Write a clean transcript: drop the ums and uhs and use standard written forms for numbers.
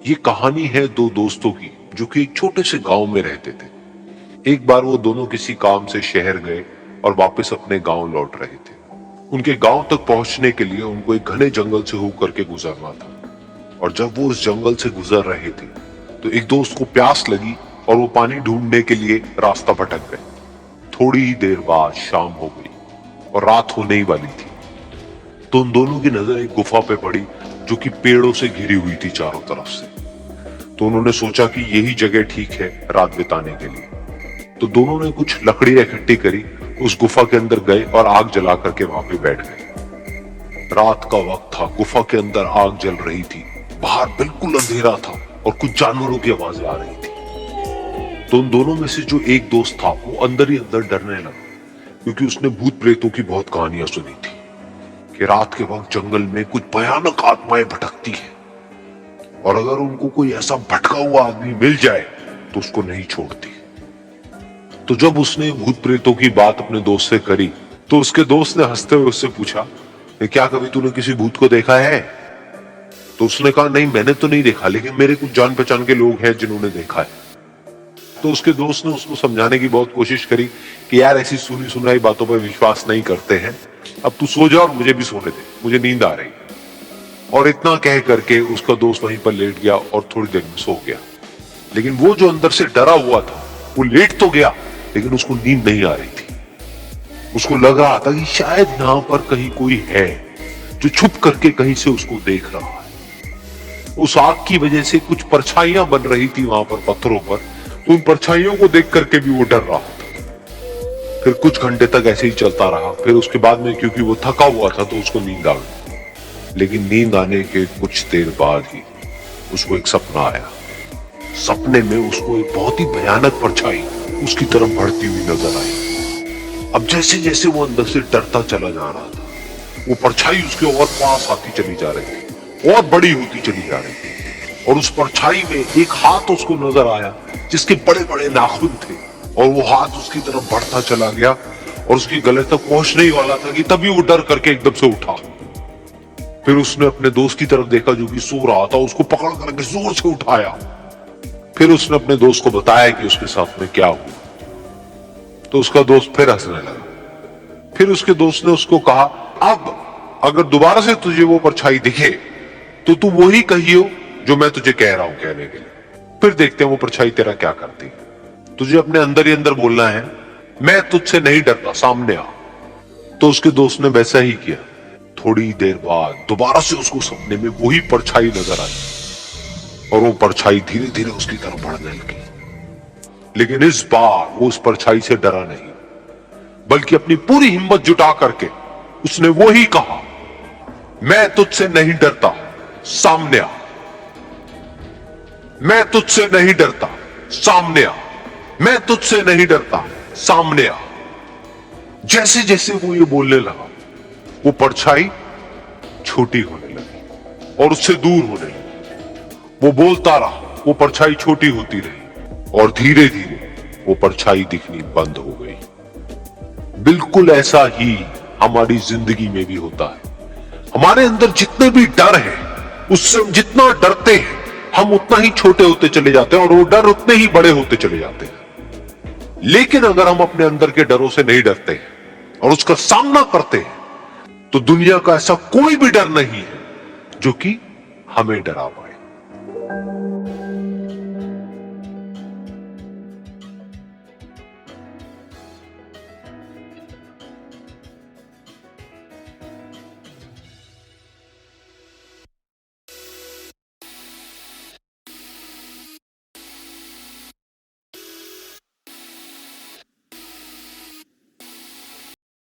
ये कहानी है दो दोस्तों की जो कि एक छोटे से गांव में रहते थे। एक बार वो दोनों किसी काम से शहर गए और वापस अपने गांव लौट रहे थे। उनके गांव तक पहुंचने के लिए उनको एक घने जंगल से होकर के गुजरना था। और जब वो उस जंगल से गुजर रहे थे तो एक दोस्त को प्यास लगी और वो पानी ढूंढने के लिए रास्ता भटक गए। थोड़ी ही देर बाद शाम हो गई और रात होने ही वाली थी। तो उन दोनों की नजर एक गुफा पे पड़ी जो कि पेड़ों से घिरी हुई थी चारों तरफ से। तो उन्होंने सोचा कि यही जगह ठीक है रात बिताने के लिए। तो दोनों ने कुछ लकड़ियां इकट्ठी करी, उस गुफा के अंदर गए और आग जला करके वहां पे बैठ गए। रात का वक्त था, गुफा के अंदर आग जल रही थी, बाहर बिल्कुल अंधेरा था और कुछ जानवरों की आवाजें आ रही थी। तो उन दोनों में से जो एक दोस्त था वो अंदर ही अंदर डरने लगा, क्योंकि उसने भूत प्रेतों की बहुत कहानियां सुनी थी कि रात के वक्त जंगल में कुछ भयानक आत्माएं भटकती हैं और अगर उनको कोई ऐसा भटका हुआ आदमी मिल जाए तो उसको नहीं छोड़ती। तो जब उसने भूत प्रेतों की बात अपने दोस्त से करी तो उसके दोस्त ने हंसते हुए उससे पूछा, क्या कभी तूने किसी भूत को देखा है? तो उसने कहा, नहीं मैंने तो नहीं देखा, लेकिन मेरे कुछ जान पहचान के लोग हैं जिन्होंने देखा है। तो उसके दोस्त ने उसको समझाने की बहुत कोशिश करी कि यार ऐसी सुनी सुनाई बातों पर विश्वास नहीं करते हैं, अब तू सो जा और मुझे भी सोने दे, मुझे नींद आ रही है। और इतना कह करके उसका दोस्त वहीं पर लेट गया और थोड़ी देर में सो गया। लेकिन वो जो अंदर से डरा हुआ था वो लेट तो गया लेकिन उसको नींद नहीं आ रही थी। उसको लग रहा था कि शायद यहां पर कहीं कोई है जो छुप करके कहीं से उसको देख रहा है। उस आग की वजह से कुछ परछाइयां बन रही थी वहां पर पत्थरों पर, तो उन परछाइयों को देख करके भी वो डर रहा था। फिर कुछ घंटे तक ऐसे ही चलता रहा। फिर उसके बाद में क्योंकि वो थका हुआ था तो उसको नींद आ गई। लेकिन नींद आने के कुछ देर बाद ही उसको एक सपना आया। सपने में उसको एक बहुत ही भयानक परछाई उसकी तरफ बढ़ती हुई नजर आई। अब जैसे जैसे वो अंदर से डरता चला जा रहा था, वो परछाई उसके और पास आती चली जा रही थी और बड़ी होती चली जा रही थी। और उस परछाई में एक हाथ उसको नजर आया जिसके बड़े बड़े नाखून थे, और वो हाथ उसकी तरफ बढ़ता चला गया और उसके गले तक पहुंचने ही वाला था कि तभी वो डर करके एकदम से उठा। फिर उसने अपने दोस्त की तरफ देखा जो कि सो रहा था, उसको पकड़ करके जोर से उठाया। फिर उसने अपने दोस्त को बताया कि उसके साथ में क्या हुआ। तो उसका दोस्त फिर हंसने लगा। फिर उसके दोस्त ने उसको कहा, अब अगर दोबारा से तुझे वो परछाई दिखे तो तू वही कहियो जो मैं तुझे कह रहा हूं कहने के लिए। फिर देखते हैं वो परछाई तेरा क्या करती है। तुझे अपने अंदर ही अंदर बोलना है, मैं तुझसे नहीं डरता, सामने आ। तो उसके दोस्त ने वैसा ही किया। थोड़ी देर बाद दोबारा से उसको सपने में वही परछाई नजर आई और वो परछाई धीरे धीरे उसकी तरफ बढ़ने लगी। लेकिन इस बार वो उस परछाई से डरा नहीं, बल्कि अपनी पूरी हिम्मत जुटा करके उसने वो ही कहा, मैं तुझसे नहीं डरता, सामने आ। मैं तुझसे नहीं डरता, सामने आ। मैं तुझसे नहीं डरता, सामने आ। जैसे जैसे वो ये बोलने लगा वो परछाई छोटी होने लगी और उससे दूर होने लगी। वो बोलता रहा, वो परछाई छोटी होती रही और धीरे धीरे वो परछाई दिखनी बंद हो गई। बिल्कुल ऐसा ही हमारी जिंदगी में भी होता है। हमारे अंदर जितने भी डर है, उससे हम जितना डरते हैं हम उतना ही छोटे होते चले जाते हैं और वो डर उतने ही बड़े होते चले जाते हैं। लेकिन अगर हम अपने अंदर के डरों से नहीं डरते हैं और उसका सामना करते हैं तो दुनिया का ऐसा कोई भी डर नहीं है जो कि हमें डरा पाए।